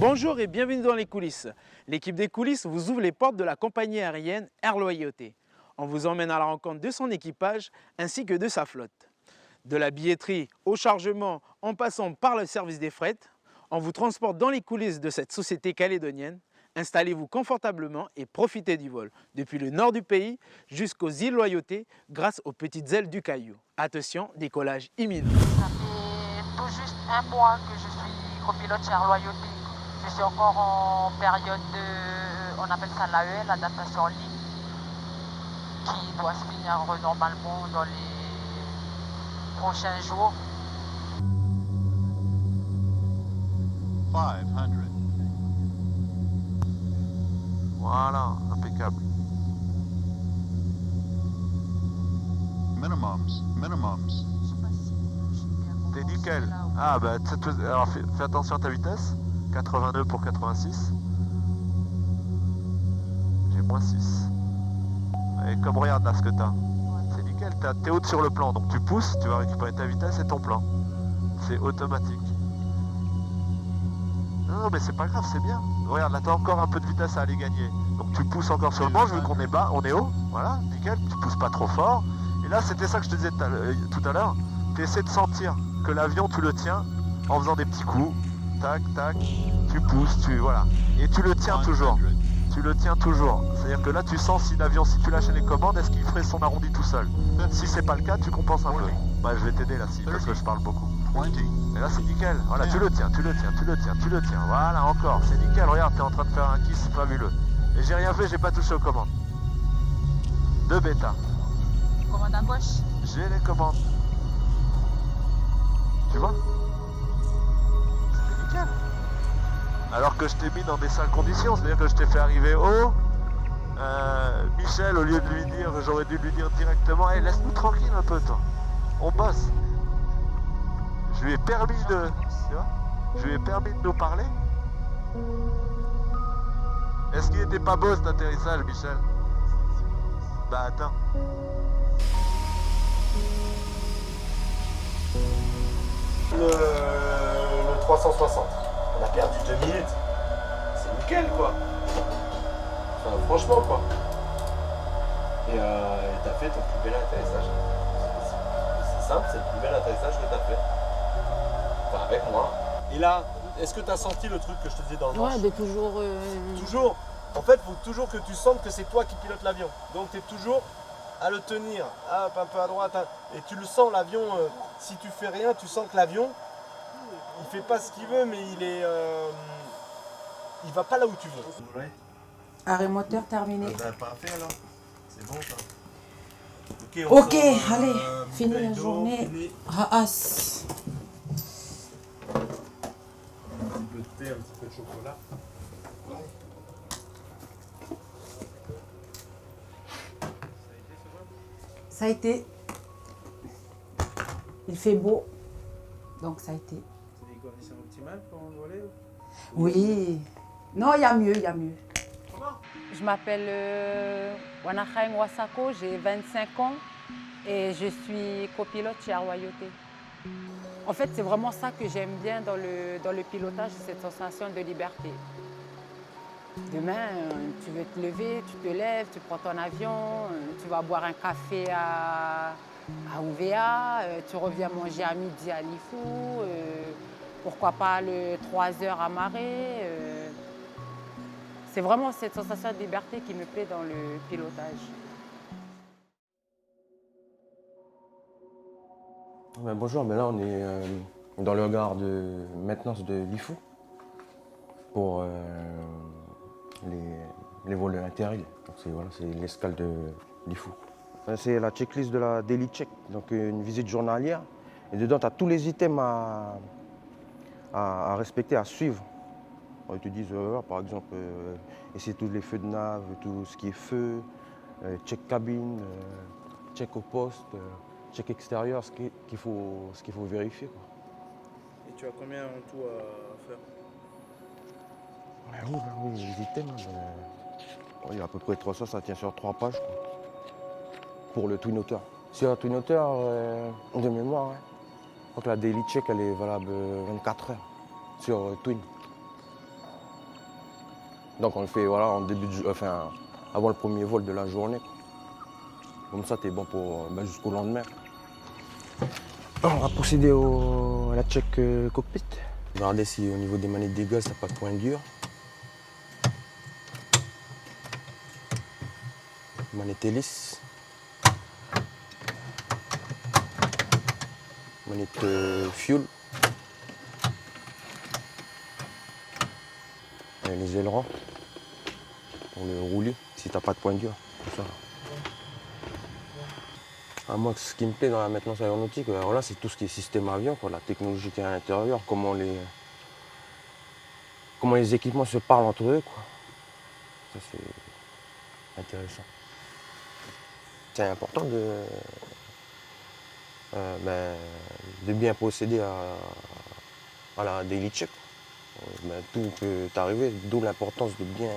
Bonjour et bienvenue dans les coulisses. L'équipe des coulisses vous ouvre les portes de la compagnie aérienne Air Loyauté. On vous emmène à la rencontre de son équipage ainsi que de sa flotte. De la billetterie au chargement en passant par le service des fret, on vous transporte dans les coulisses de cette société calédonienne. Installez-vous confortablement et profitez du vol depuis le nord du pays jusqu'aux îles Loyauté grâce aux petites ailes du Caillou. Attention, décollage imminent. Ça fait tout juste un mois que je suis copilote chez Air Loyauté. Je suis encore en période de, on appelle ça l'AEL, l'adaptation en ligne, qui doit se finir normalement dans les prochains jours. 500. Voilà, impeccable. Minimums. Je sais pas si j'ai bien compris. T'es nickel. Ah bah, alors fais attention à ta vitesse. 82 pour 86. J'ai moins 6. Et comme regarde là ce que t'as. C'est nickel, t'es haute sur le plan. Donc tu pousses, tu vas récupérer ta vitesse et ton plan. C'est automatique. Non mais c'est pas grave, c'est bien. Regarde là t'as encore un peu de vitesse à aller gagner. Donc tu pousses encore sur le manche vu qu'on est bas, on est haut. Voilà, nickel, tu pousses pas trop fort. Et là c'était ça que je te disais tout à l'heure. Tu essaies de sentir que l'avion tu le tiens en faisant des petits coups. Tac, tac, tu pousses, voilà. Et tu le tiens toujours. Tu le tiens toujours. C'est-à-dire que là tu sens si l'avion, si tu lâchais les commandes, est-ce qu'il ferait son arrondi tout seul. Si c'est pas le cas, tu compenses un peu. Bah je vais t'aider là si, parce que je parle beaucoup. 20. Et là c'est nickel, voilà, tu le tiens, voilà encore, c'est nickel, regarde, t'es en train de faire un kiss fabuleux. Et j'ai rien fait, j'ai pas touché aux commandes. De bêta, Commande à gauche. j'ai les commandes. Tu vois? C'est nickel. Alors que je t'ai mis dans des sales conditions, c'est-à-dire que je t'ai fait arriver haut. Michel, au lieu de lui dire, j'aurais dû lui dire directement, hey, laisse-nous tranquille un peu toi, on bosse. Je lui ai permis de... Tu vois, je lui ai permis de nous parler. Est-ce qu'il était pas beau cet atterrissage, Michel? Bah attends. Le 360. On a perdu 2 minutes. C'est nickel quoi. Enfin franchement quoi. Et t'as fait ton plus bel atterrissage. C'est simple, c'est le plus bel atterrissage que t'as fait. Enfin avec moi. Et là, est-ce que t'as senti le truc que je te disais dans le manche? Ouais, de toujours. Toujours. En fait, il faut toujours que tu sentes que c'est toi qui pilotes l'avion. Donc tu es toujours à le tenir, hop, un peu à droite. Et tu le sens l'avion, si tu fais rien, tu sens que l'avion, il fait pas ce qu'il veut, mais il va pas là où tu veux. Ouais. Arrêt moteur terminé. Parfait alors. C'est bon ça. Ok, allez, fini la journée. Raas. Un petit peu de thé, un petit peu de chocolat. Ça a été. Il fait beau. Donc ça a été. C'est des conditions optimales pour voler? Oui. Non, il y a mieux, il y a mieux. Je m'appelle Wanachaim Wasako, j'ai 25 ans et je suis copilote chez Air Loyauté. En fait, c'est vraiment ça que j'aime bien dans le pilotage, cette sensation de liberté. Demain, tu veux te lever, tu te lèves, tu prends ton avion, tu vas boire un café à Ouvéa, tu reviens manger à midi à Lifou, pourquoi pas le 3 heures à Marais. C'est vraiment cette sensation de liberté qui me plaît dans le pilotage. Bonjour, là on est dans le hangar de maintenance de Lifou pour les vols intérieurs. C'est l'escale de Lifou. C'est la checklist de la Daily Check, donc une visite journalière. Et dedans, tu as tous les items à respecter, à suivre. Ils te disent, par exemple, essayer tous les feux de nav, tout ce qui est feu, check cabine, check au poste, check extérieur, ce qu'il faut vérifier, quoi. Et tu as combien en tout à faire? Oui, les items. Il y a à peu près 300, ça tient sur 3 pages, quoi. Pour le Twin Otter. Sur Twin Otter, de mémoire, je crois que la Daily Check elle est valable 24 heures sur Twin. Donc on le fait voilà, en début de, avant le premier vol de la journée. Comme ça, tu es bon pour jusqu'au lendemain. On va procéder à la check cockpit. Regardez si au niveau des manettes des gaz, ça n'a pas de point dur. Manette hélice. Manette fuel. Et les ailerons pour le rouler si t'as pas de point dur. Tout ça. Ah, moi, ce qui me plaît dans la maintenance aéronautique, voilà, c'est tout ce qui est système avion, quoi, la technologie qui est à l'intérieur, comment les équipements se parlent entre eux. Quoi. Ça, c'est intéressant. C'est important de bien procéder à la daily check. Tout peut t'arriver, d'où l'importance de bien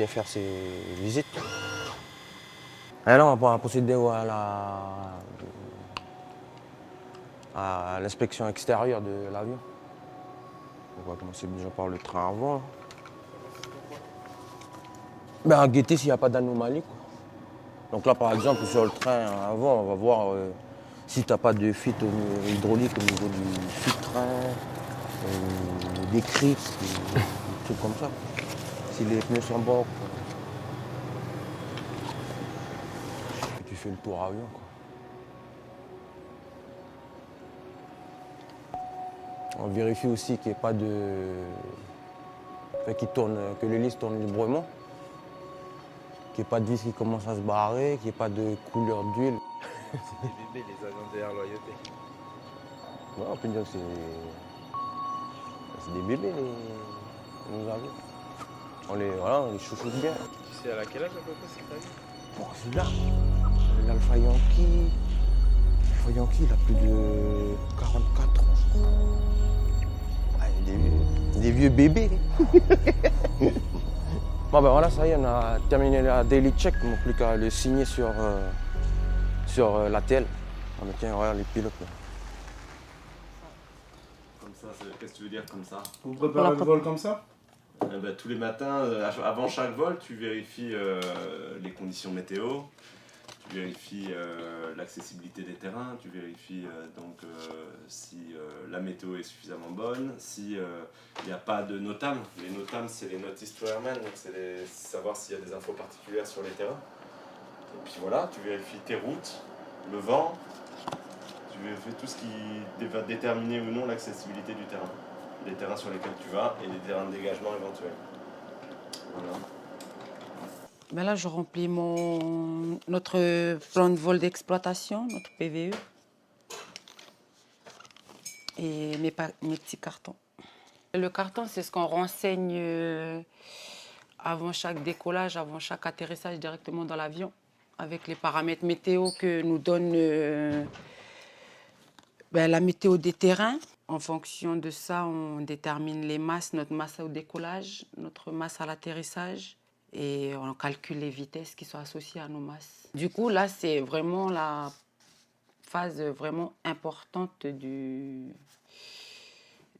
faire ses visites. Et là, on va procéder à l'inspection extérieure de l'avion. On va commencer déjà par le train avant. À guetter s'il n'y a pas d'anomalie. Donc là, par exemple, sur le train avant, on va voir si tu n'as pas de fuite hydraulique au niveau du fil-train, des crips, des trucs comme ça. Si les pneus sont bons. Tu fais le tour avion. On vérifie aussi qu'il n'y ait pas que l'hélice tourne librement. Qu'il n'y ait pas de vis qui commence à se barrer, qu'il n'y ait pas de couleur d'huile. C'est des bébés, les agents de Air Loyauté. Ouais, on peut dire que c'est des bébés, les avions. On les chouchoute bien. Tu sais à quel âge à peu près c'est ta vie? Bon, c'est là. L'Alpha Yankee. L'Alpha Yankee, il a plus de 44 ans, je crois. Ah, des vieux bébés. Bon, voilà, ça y est, on a terminé la daily check. Il ne manque plus qu'à le signer sur l'ATL. Ah, mais tiens, regarde les pilotes. Là. Comme ça, qu'est-ce que tu veux dire comme ça? Vous préparez le vol comme ça? Tous les matins, avant chaque vol, tu vérifies les conditions météo, tu vérifies l'accessibilité des terrains, tu vérifies si la météo est suffisamment bonne, si il n'y a pas de NOTAM. Les NOTAM, c'est les Notice to Airmen, donc c'est savoir s'il y a des infos particulières sur les terrains. Et puis voilà, tu vérifies tes routes, le vent, tu vérifies tout ce qui va déterminer ou non l'accessibilité du terrain. Les terrains sur lesquels tu vas et les terrains de dégagement éventuels. Voilà. Là, je remplis notre plan de vol d'exploitation, notre PVE, et mes petits cartons. Le carton, c'est ce qu'on renseigne avant chaque décollage, avant chaque atterrissage directement dans l'avion, avec les paramètres météo que nous donne la météo des terrains. En fonction de ça, on détermine les masses, notre masse au décollage, notre masse à l'atterrissage, et on calcule les vitesses qui sont associées à nos masses. Du coup, là, c'est vraiment la phase vraiment importante du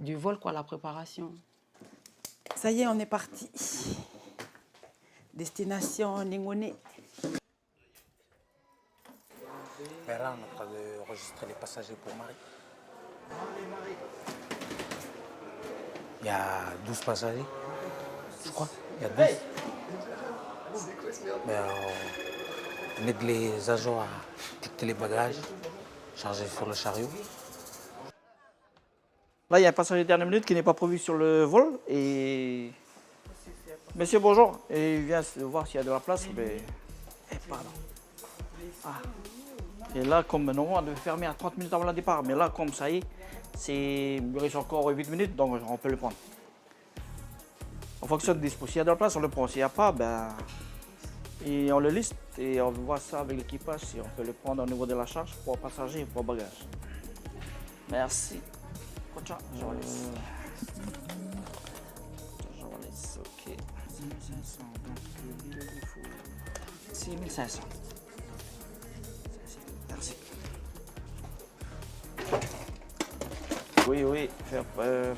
vol, la préparation. Ça y est, on est parti. Destination Ningoné. Là, on est en train d'enregistrer les passagers pour Marie. Il y a 12 passagers, je crois. Il y a 12. Mais on aide les agents à quitter les bagages, charger sur le chariot. Là, il y a un passager de dernière minute qui n'est pas prévu sur le vol. Et monsieur, bonjour. Et il vient voir s'il y a de la place. Mais... pardon. Ah. Et là, comme normalement, on devait fermer à 30 minutes avant le départ. Mais là, comme ça y est, il reste encore 8 minutes, donc on peut le prendre. On fonctionne dispo. S'il y a de la place, on le prend. S'il n'y a pas, et on le liste et on voit ça avec l'équipage si on peut le prendre au niveau de la charge pour passagers et pour bagages. Merci. Ciao, je relaisse. Je relaisse, ok. 6500, donc le défaut. 6500. Merci. Oui, faire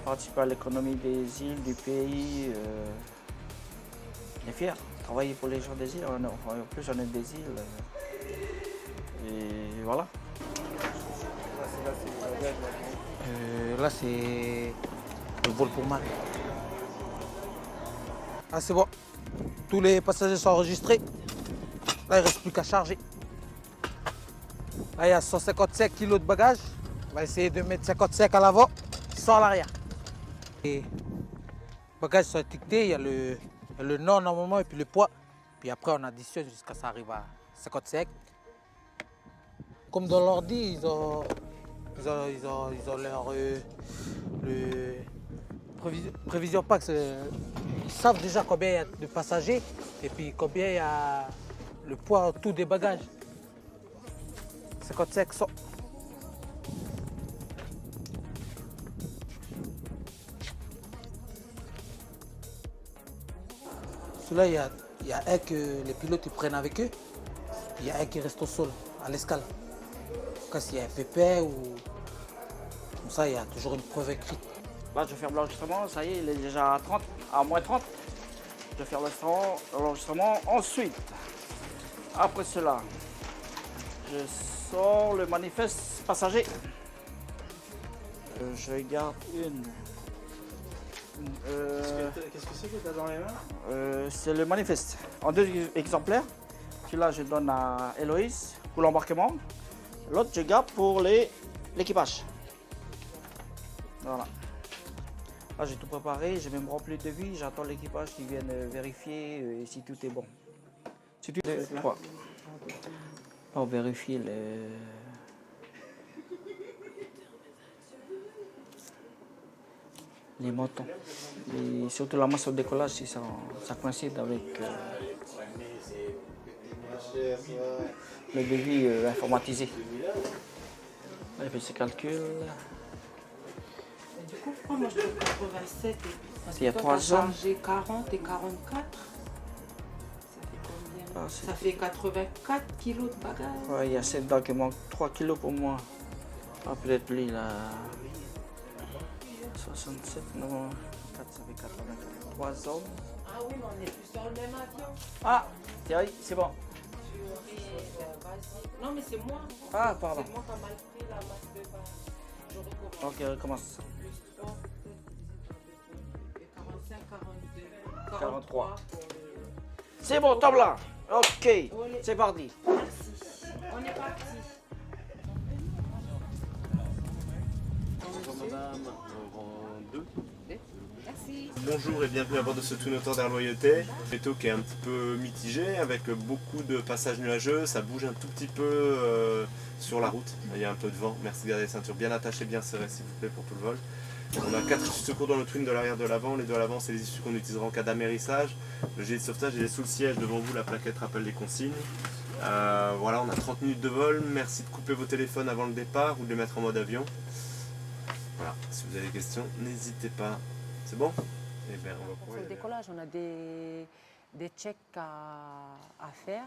participer à l'économie des îles, du pays. On est fiers. Travailler pour les gens des îles, en plus on est des îles. Et voilà. Là, c'est le vol pour Malte. Ah, c'est bon. Tous les passagers sont enregistrés. Là, il ne reste plus qu'à charger. Là, il y a 155 kg de bagages. On va essayer de mettre 55 à l'avant, 100 à l'arrière. Les bagages sont étiquetés. Il y a le nom normalement et puis le poids. Puis après, on additionne jusqu'à ce que ça arrive à 55. Comme dans l'ordi, ils ont leur prévision Pax. Ils savent déjà combien il y a de passagers et puis combien il y a le poids tout des bagages. 55 100. Ceux-là, il y a un que les pilotes ils prennent avec eux. Il y a un qui reste au sol, à l'escale. En cas, s'il y a un pépin ou comme ça, il y a toujours une preuve écrite. Là, je ferme l'enregistrement, ça y est, il est déjà à 30, à moins 30. Je ferme l'enregistrement. Ensuite, après cela, je sors le manifeste passager. Je garde une. Qu'est-ce que c'est que tu as dans les mains? C'est le manifeste. En 2 exemplaires. Celui-là, je donne à Héloïse pour l'embarquement. L'autre, je garde pour l'équipage. Voilà. Là, j'ai tout préparé, j'ai même rempli le devis. J'attends l'équipage qui vienne vérifier si tout est bon. Si tout est quoi? On vérifie les montants. Et surtout la masse au décollage, si ça coïncide avec le devis informatisé. Il fait ses calculs. Du coup, pourquoi moi je trouve 87 parce Il y a que 3 toi, ans. t'as chargé 40 et 44. Ça fait combien? Ça fait 84 kilos de bagages. Ouais, il y a 7 dents qui manquent, 3 kilos pour moi. Ah, peut-être lui, il a 67, non, 4, ça fait 84. 3 hommes. Ah oui, mais on est plus sur le même avion. Ah, Thierry, c'est bon. Vas-y. Non, mais c'est moi. Ah, pardon. C'est moi qui a mal pris la masse de base. Je recommence. Ok, recommence. Plus 3, 45, 42, 43. pour le... C'est bon, top là. Ok, c'est parti. Merci. On est parti. Bonjour madame, rang 2. Merci. Bonjour et bienvenue à bord de ce Twin Otter d'Air Loyauté. Météo qui est un petit peu mitigé avec beaucoup de passages nuageux, ça bouge un tout petit peu sur la route. Il y a un peu de vent, merci de garder les ceintures bien attachées, bien serrées s'il vous plaît pour tout le vol. On a 4 issues de secours dans le twin de l'arrière de l'avant. Les deux à l'avant, c'est les issues qu'on utilisera en cas d'amérissage. Le gilet de sauvetage, il est sous le siège devant vous, la plaquette rappelle les consignes. Voilà, on a 30 minutes de vol. Merci de couper vos téléphones avant le départ ou de les mettre en mode avion. Voilà, si vous avez des questions, n'hésitez pas. C'est bon? Eh bien, on va Pour le décollage, on a des checks à faire.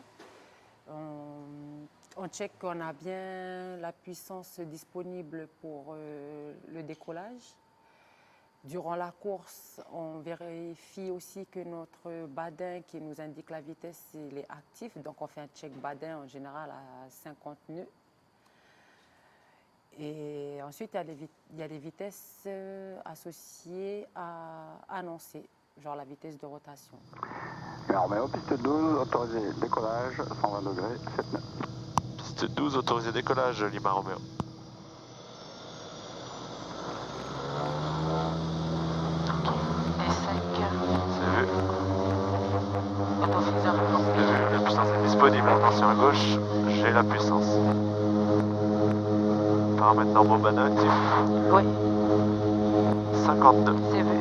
On check qu'on a bien la puissance disponible pour le décollage. Durant la course, on vérifie aussi que notre badin qui nous indique la vitesse il est actif. Donc on fait un check badin en général à 50 nœuds. Et ensuite, il y a les vitesses associées à annoncer, genre la vitesse de rotation. Lima Romeo, piste 12, autorisé décollage, 120 degrés, 7 nœuds. Piste 12, autorisé décollage, Lima Romeo. C'est vu. La puissance est disponible, attention à gauche, j'ai la puissance. Paramètres normaux badin actif. Oui. 52. C'est vu.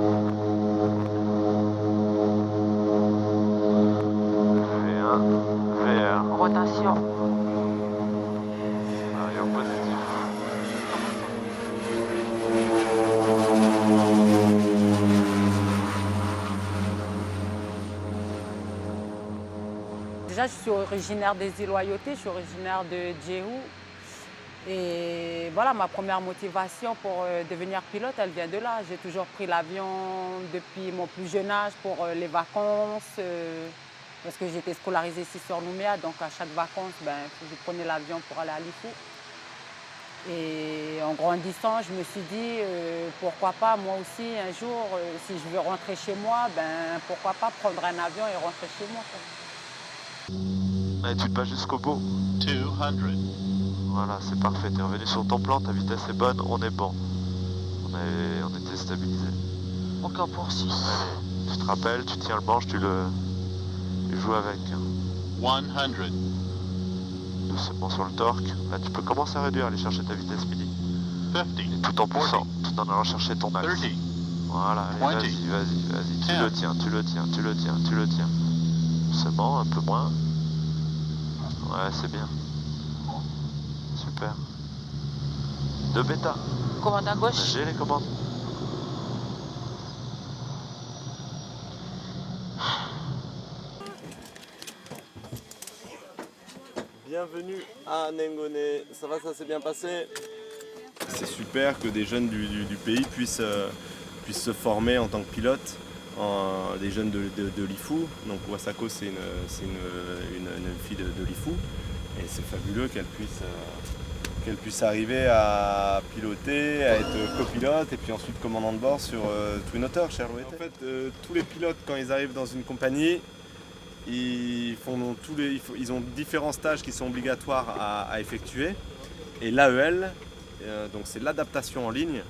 V1, VR. Rotation. Avion positif. Déjà, je suis originaire des îles Loyauté, je suis originaire de Djéhou. Et voilà, ma première motivation pour devenir pilote, elle vient de là. J'ai toujours pris l'avion depuis mon plus jeune âge pour les vacances, parce que j'étais scolarisée ici sur Nouméa, donc à chaque vacances, je prenais l'avion pour aller à Lifou. Et en grandissant, je me suis dit, pourquoi pas moi aussi, un jour, si je veux rentrer chez moi, pourquoi pas prendre un avion et rentrer chez moi. Allez, tu te bats jusqu'au bout. 200. Voilà, c'est parfait. T'es revenu sur ton plan, ta vitesse est bonne, on est bon. On était stabilisé. Encore pour 6. Allez, tu te rappelles, tu tiens le manche, tu joues avec. 100. Doucement sur le torque. Là, tu peux commencer à réduire, aller chercher ta vitesse midi. 50. Et tout en poussant, tout en allant chercher ton axe. 30. Voilà, allez, 20. vas-y. Tu le tiens. Doucement, un peu moins. Ouais, c'est bien. Super. 2 bêta. Commande à gauche. J'ai les commandes. Bienvenue à Nengone. Ça va, ça s'est bien passé? C'est super que des jeunes du pays puissent se former en tant que pilote, des jeunes de Lifou. Donc Wasako, c'est une fille de Lifou. Et c'est fabuleux qu'elle puisse arriver à piloter, à être copilote et puis ensuite commandant de bord sur Twin Otter chez Airloyauté. En fait, tous les pilotes, quand ils arrivent dans une compagnie, ils ont différents stages qui sont obligatoires à effectuer. Et l'AEL, donc c'est l'adaptation en ligne,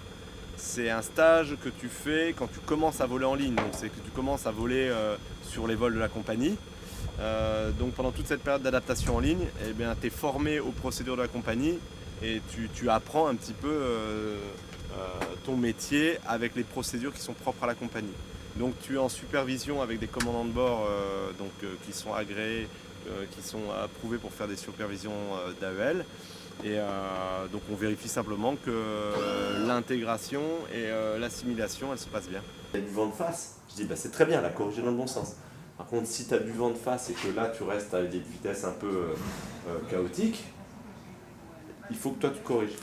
c'est un stage que tu fais quand tu commences à voler en ligne. Donc c'est que tu commences à voler sur les vols de la compagnie. Donc pendant toute cette période d'adaptation en ligne, tu es formé aux procédures de la compagnie et tu apprends un petit peu ton métier avec les procédures qui sont propres à la compagnie. Donc tu es en supervision avec des commandants de bord qui sont agréés, qui sont approuvés pour faire des supervisions d'AEL. Et donc on vérifie simplement que l'intégration et l'assimilation, elles se passent bien. Il y a du vent de face, je dis c'est très bien, la corriger dans le bon sens. Par contre, si tu as du vent de face et que là tu restes à des vitesses un peu chaotiques, il faut que toi tu corriges.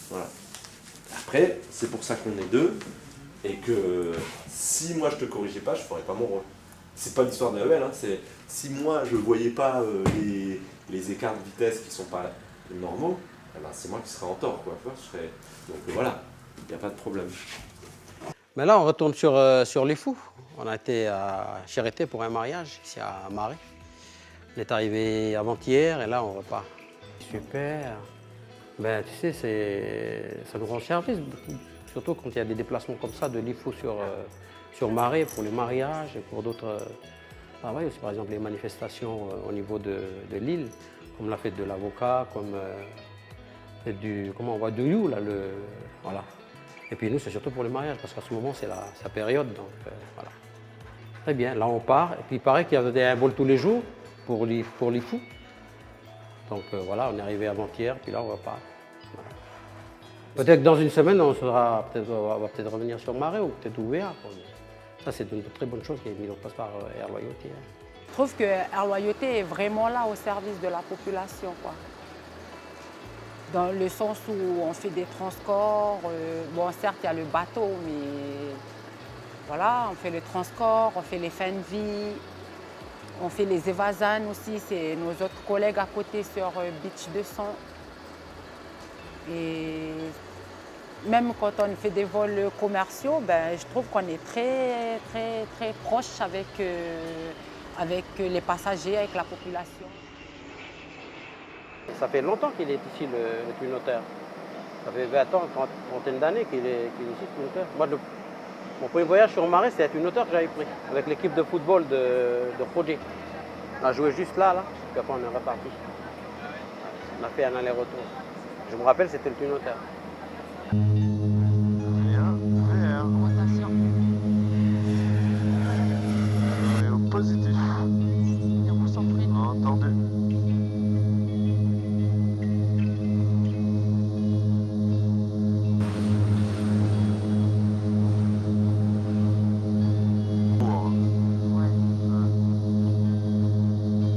Voilà. Après, c'est pour ça qu'on est deux et que si moi je te corrigeais pas, je ferais pas mon rôle. C'est pas l'histoire de l'AEL, c'est si moi je voyais pas les écarts de vitesse qui sont pas normaux, c'est moi qui serais en tort, quoi. Donc voilà, il n'y a pas de problème. Mais là, on retourne sur les fous. On a été à Chérété pour un mariage, ici à Marais. On est arrivé avant-hier et là, on repart. Super. Tu sais, ça nous rend service, surtout quand il y a des déplacements comme ça de l'IFO sur Marais pour les mariages et pour d'autres. Aussi, par exemple, les manifestations au niveau de l'île, comme la fête de l'avocat, comme comment on voit du You, là, voilà. Et puis nous, c'est surtout pour les mariages, parce qu'à ce moment, c'est sa période, donc voilà. Très bien, là on part, et puis il paraît qu'il y avait un vol tous les jours pour les fous. Donc voilà, on est arrivé avant-hier, puis là on repart. Voilà. Peut-être que dans une semaine, on va peut-être revenir sur Marais, ou peut-être Ouvéa. Ça, c'est une très bonne chose qui est mise en place par Airloyauté. Je trouve que Airloyauté est vraiment là au service de la population, quoi. Dans le sens où on fait des transports, certes il y a le bateau, mais voilà, on fait le transport, on fait les fins de vie, on fait les évasanes aussi, c'est nos autres collègues à côté sur Beach 200. Et même quand on fait des vols commerciaux, je trouve qu'on est très, très, très proche avec les passagers, avec la population. Ça fait longtemps qu'il est ici, le Twin Otter. Ça fait 20 ans, une trentaine d'années qu'il est ici, le Twin Otter. Moi, mon premier voyage sur Marais, c'est un Twin Otter que j'avais pris, avec l'équipe de football de Projet. On a joué juste là, puis après on est reparti. On a fait un aller-retour. Je me rappelle, c'était le Twin Otter. Positif. Entendu.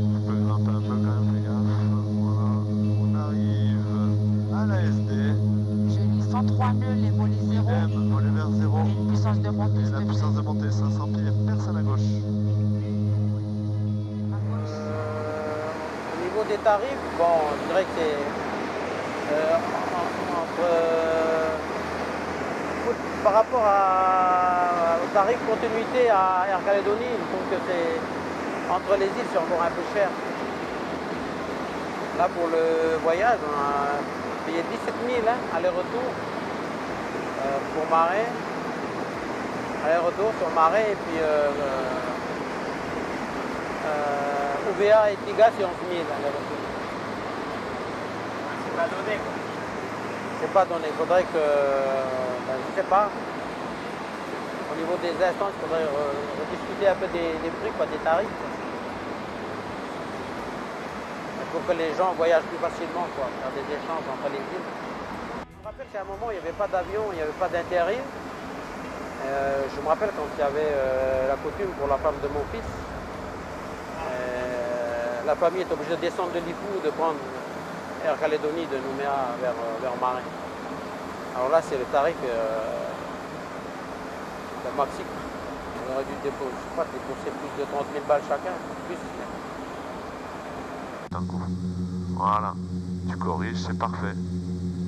On peut grimper un peu quand même, les gars. Voilà. On arrive à l'AS. 103 nœuds, les volets 0. Volet vers 0. Et une puissance de montée. Et la puissance de montée, 500 pieds, personne à gauche. Au niveau des tarifs, bon, je dirais que c'est par rapport au tarif continuité à Air Calédonie, je trouve que c'est entre les îles, c'est encore un peu cher. Là, pour le voyage, on a payé 17 000 aller-retour pour Marais. Aller-retour sur Marais et puis OVA et Tiga, c'est 11 000 aller-retour. C'est pas donné quoi. C'est pas donné. Il faudrait que, je sais pas, au niveau des instances, il faudrait rediscuter un peu des prix, quoi, des tarifs. Quoi. Pour que les gens voyagent plus facilement, quoi, faire des échanges entre les îles. Je me rappelle qu'à un moment, il n'y avait pas d'avion, il n'y avait pas d'intérim. Je me rappelle quand il y avait la coutume pour la femme de mon fils. La famille est obligée de descendre de Lifou, de prendre Air Calédonie de Nouméa vers Marais. Alors là, c'est le tarif le maxi. On aurait dû débourser plus de 30 000 balles chacun, plus. D'un coup. Voilà. Tu corriges, c'est parfait.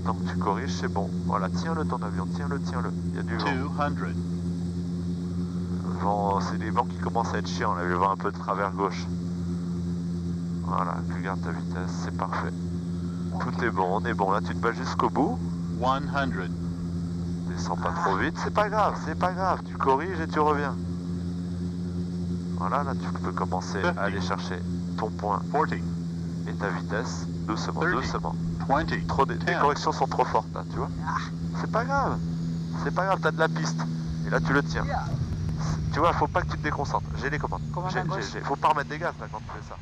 Tant que tu corriges, c'est bon. Voilà, tiens-le ton avion, tiens-le. Il y a du vent. 200. Vent, c'est les vents qui commencent à être chiants, là, le vent un peu de travers gauche. Voilà, tu gardes ta vitesse, c'est parfait. Tout est bon, on est bon. Là, tu te bats jusqu'au bout. 100. Descends pas trop vite, c'est pas grave. Tu corriges et tu reviens. Voilà, là, tu peux commencer à aller chercher ton point 40. et ta vitesse, doucement. 20. Les corrections sont trop fortes, là, tu vois. C'est pas grave, t'as de la piste. Et là, tu le tiens. Tu vois, faut pas que tu te déconcentres. J'ai les commandes. Faut pas remettre des gaz, là, quand tu fais ça.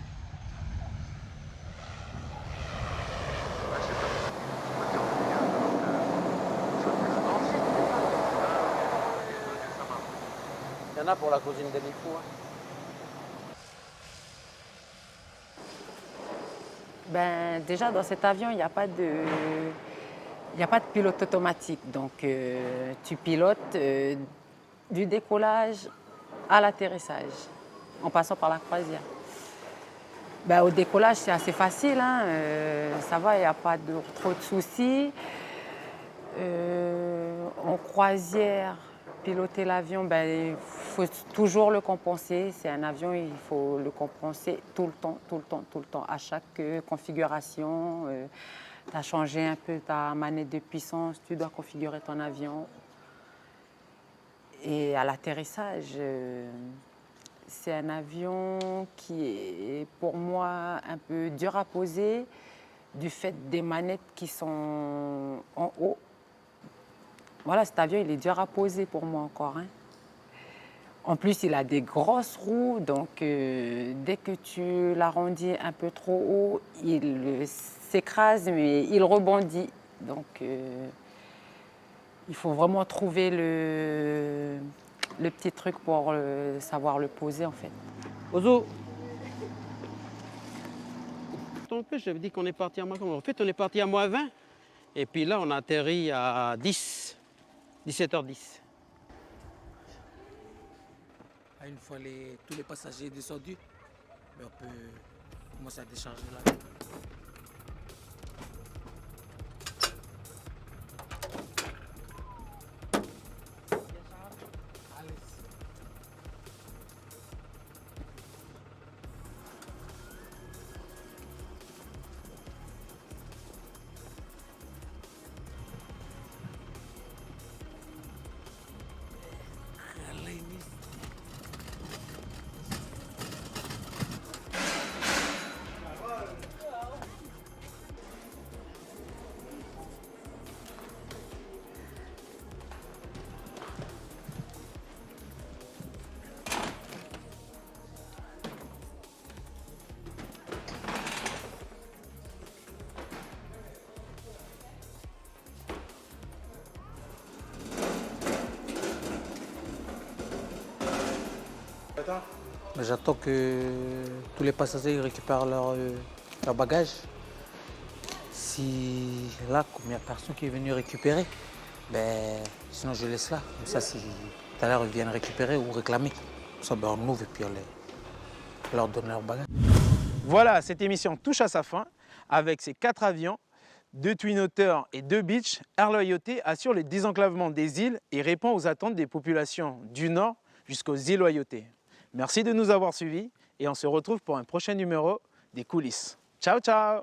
Il y en a pour la cousine de Lifou. Ben, déjà, dans cet avion, il n'y a pas de pilote automatique. Donc, tu pilotes du décollage à l'atterrissage, en passant par la croisière. Ben, au décollage, c'est assez facile. Ça va, il n'y a pas trop de soucis. En croisière, piloter l'avion, ben, il faut toujours le compenser. C'est un avion, il faut le compenser tout le temps. À chaque configuration, tu as changé un peu ta manette de puissance, tu dois configurer ton avion. Et à l'atterrissage, c'est un avion qui est pour moi un peu dur à poser du fait des manettes qui sont en haut. Voilà, cet avion, il est dur à poser pour moi encore. En plus, il a des grosses roues, donc dès que tu l'arrondis un peu trop haut, il s'écrase, mais il rebondit. Donc, il faut vraiment trouver le petit truc pour savoir le poser, en fait. Ozo, en plus, j'avais dit qu'on est parti à moins. En fait, on est parti à moins 20, et puis là, on a atterri à 17h10. Une fois tous les passagers descendus, on peut commencer à décharger l'avion. J'attends que tous les passagers récupèrent leur bagage. si là, comme il n'y a personne qui est venu récupérer, ben, sinon je laisse là. Comme ça, si tout à l'heure ils viennent récupérer ou réclamer, comme ça, ben, on ouvre et puis on leur donne leur bagage. Voilà, cette émission touche à sa fin. Avec ses 4 avions, 2 Twin Otter et 2 Beech, Air Loyauté assure le désenclavement des îles et répond aux attentes des populations du Nord jusqu'aux îles Loyauté. Merci de nous avoir suivis et on se retrouve pour un prochain numéro des coulisses. Ciao, ciao!